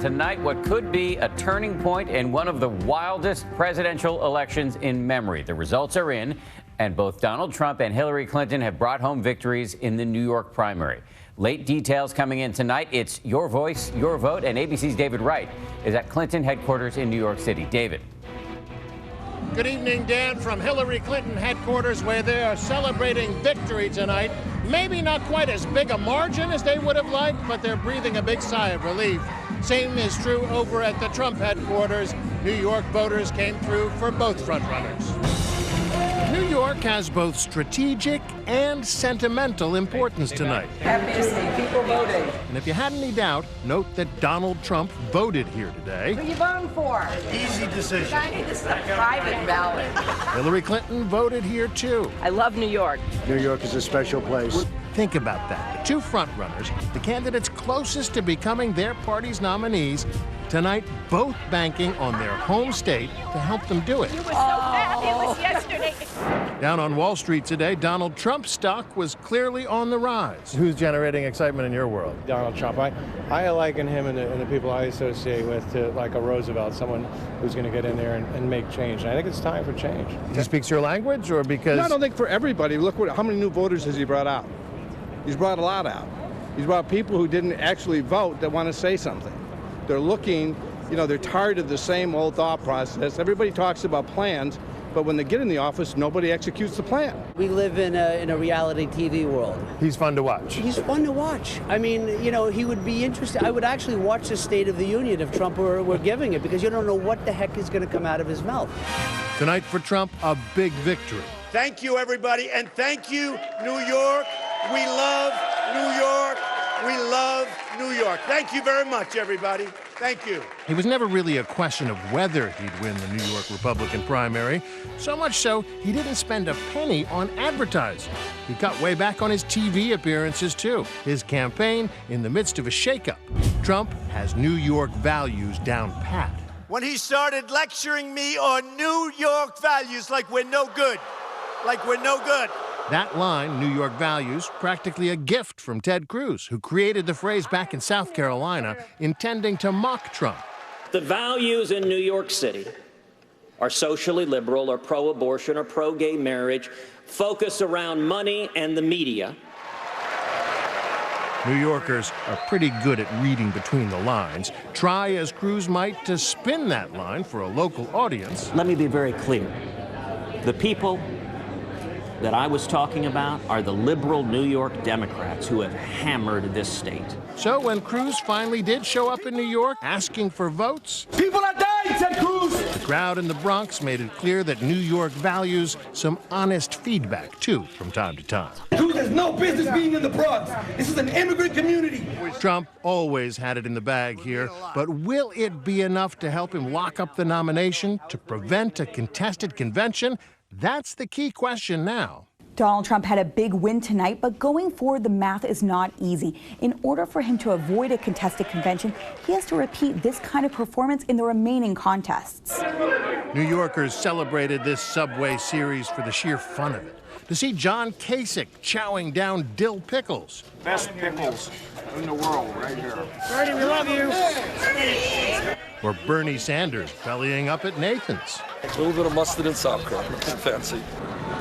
tonight what could be a turning point in one of the wildest presidential elections in memory. The results are in, and both Donald Trump and Hillary Clinton have brought home victories in the New York primary. Late details coming in tonight. It's Your Voice, Your Vote, and ABC's David Wright is at Clinton headquarters in New York City. David. Good evening, Dan, from Hillary Clinton headquarters, where they are celebrating victory tonight. Maybe not quite as big a margin as they would have liked, but they're breathing a big sigh of relief. Same is true over at the Trump headquarters. New York voters came through for both frontrunners. New York has both strategic and sentimental importance tonight. Happy to see people voting. And if you had any doubt, note that Donald Trump voted here today. Who are you voting for? Easy decision. This is a private ballot. Hillary Clinton voted here too. I love New York. New York is a special place. Think about that. The two frontrunners, the candidates closest to becoming their party's nominees, tonight both banking on their home state to help them do it. You were so fabulous yesterday. Down on Wall Street today, Donald Trump's stock was clearly on the rise. Who's generating excitement in your world? Donald Trump. I liken him and the people I associate with to like a Roosevelt, someone who's going to get in there and make change. And I think it's time for change. He speaks your language, or because... No, I don't think for everybody. Look, how many new voters has he brought out? He's brought a lot out. He's brought people who didn't actually vote that want to say something. They're looking, they're tired of the same old thought process. Everybody talks about plans, but when they get in the office, nobody executes the plan. We live in a reality TV world. He's fun to watch. He's fun to watch. I mean, he would be interesting. I would actually watch the State of the Union if Trump were giving it, because you don't know what the heck is going to come out of his mouth. Tonight for Trump, a big victory. Thank you, everybody, and thank you, New York. We love New York. We love New York. Thank you very much, everybody. Thank you. It was never really a question of whether he'd win the New York Republican primary. So much so, he didn't spend a penny on advertising. He cut way back on his TV appearances, too. His campaign in the midst of a shakeup. Trump has New York values down pat. When he started lecturing me on New York values like we're no good. Like we're no good. That line, New York values, practically a gift from Ted Cruz, who created the phrase back in South Carolina, intending to mock Trump. The values in New York City are socially liberal or pro-abortion or pro-gay marriage, focus around money and the media. New Yorkers are pretty good at reading between the lines. Try as Cruz might to spin that line for a local audience. Let me be very clear. The people that I was talking about are the liberal New York Democrats who have hammered this state. So when Cruz finally did show up in New York asking for votes, people are dying, Ted Cruz! The crowd in the Bronx made it clear that New York values some honest feedback, too, from time to time. Cruz has no business being in the Bronx. This is an immigrant community. Trump always had it in the bag here, but will it be enough to help him lock up the nomination, to prevent a contested convention? That's the key question now. Donald Trump had a big win tonight, but going forward, the math is not easy. In order for him to avoid a contested convention, he has to repeat this kind of performance in the remaining contests. New Yorkers celebrated this Subway series for the sheer fun of it. To see John Kasich chowing down dill pickles. Best pickles in the world, right here. Bernie, we love you. Or Bernie Sanders bellying up at Nathan's. A little bit of mustard and sauerkraut, nothing fancy.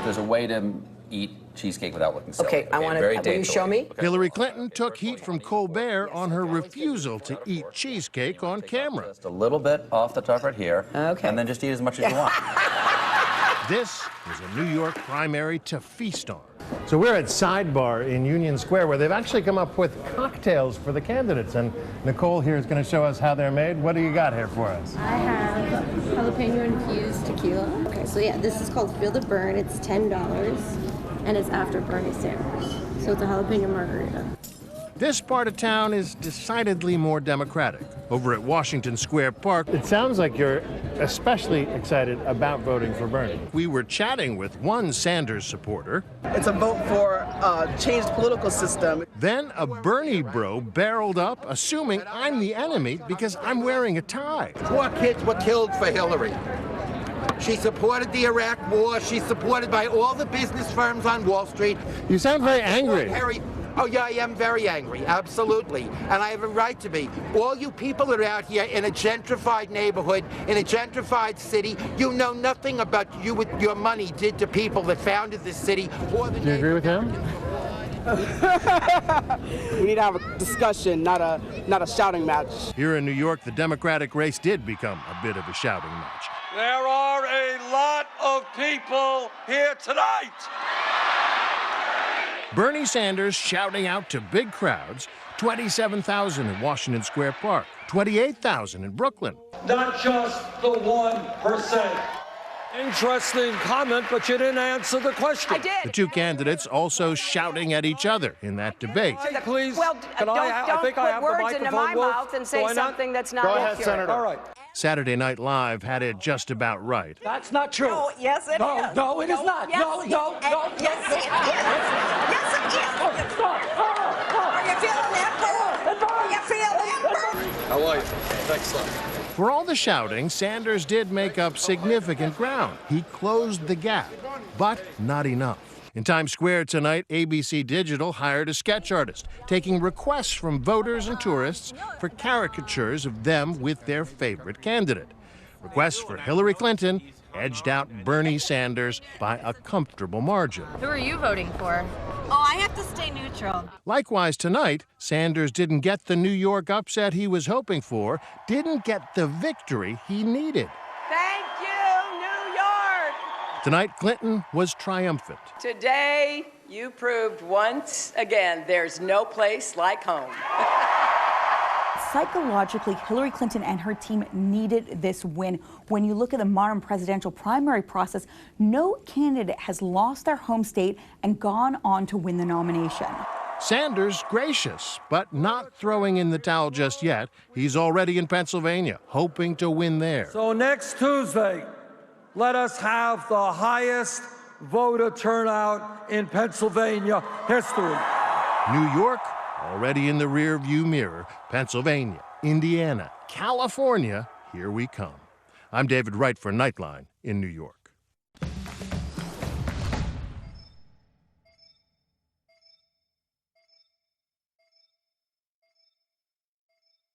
There's a way to eat cheesecake without looking silly. Okay, I want to. Will you show me? Okay. Hillary Clinton took heat from Colbert on her refusal to eat cheesecake on camera. Just a little bit off the top right here. Okay. And then just eat as much as you want. This was a New York primary to feast on. So we're at Sidebar in Union Square, where they've actually come up with cocktails for the candidates. And Nicole here is going to show us how they're made. What do you got here for us? I have jalapeno infused tequila. Okay, so yeah, this is called Feel the Burn. It's $10, and it's after Bernie Sanders. So it's a jalapeno margarita. This part of town is decidedly more democratic. Over at Washington Square Park, it sounds like you're especially excited about voting for Bernie. We were chatting with one Sanders supporter. It's a vote for a changed political system. Then a Bernie bro barreled up, assuming I'm the enemy because I'm wearing a tie. 4 kids were killed for Hillary. She supported the Iraq War. She's supported by all the business firms on Wall Street. You sound very angry. Oh, yeah, I am very angry, absolutely. And I have a right to be. All you people that are out here in a gentrified neighborhood, in a gentrified city, you know nothing about what your money did to people that founded this city or the Do you agree with him? We need to have a discussion, not a shouting match. Here in New York, the Democratic race did become a bit of a shouting match. There are a lot of people here tonight. Bernie Sanders shouting out to big crowds, 27,000 in Washington Square Park, 28,000 in Brooklyn. Not just the 1%. Interesting comment, but you didn't answer the question. I did. The two candidates also shouting at each other in that debate. Please, Well, don't put words into my mouth and say something that's not Go accurate. ahead, Senator. All right. Saturday Night Live had it just about right. That's not true. No, yes, it is. No, it is not. Yes, No. Yes, it is. Yes, it is. Are you feeling that? Are you feeling that? How are you? Thanks, son. For all the shouting, Sanders did make up significant ground. He closed the gap, but not enough. In Times Square tonight, ABC Digital hired a sketch artist, taking requests from voters and tourists for caricatures of them with their favorite candidate. Requests for Hillary Clinton edged out Bernie Sanders by a comfortable margin. Who are you voting for? Oh, I have to stay neutral. Likewise tonight, Sanders didn't get the New York upset he was hoping for, didn't get the victory he needed. Thank you, New York. Tonight, Clinton was triumphant. Today, you proved once again there's no place like home. Psychologically, Hillary Clinton and her team needed this win. When you look at the modern presidential primary process, no candidate has lost their home state and gone on to win the nomination. Sanders gracious, but not throwing in the towel just yet. He's already in Pennsylvania, hoping to win there. So next Tuesday, let us have the highest voter turnout in Pennsylvania history. New York, already in the rearview mirror. Pennsylvania, Indiana, California, here we come. I'm David Wright for Nightline in New York.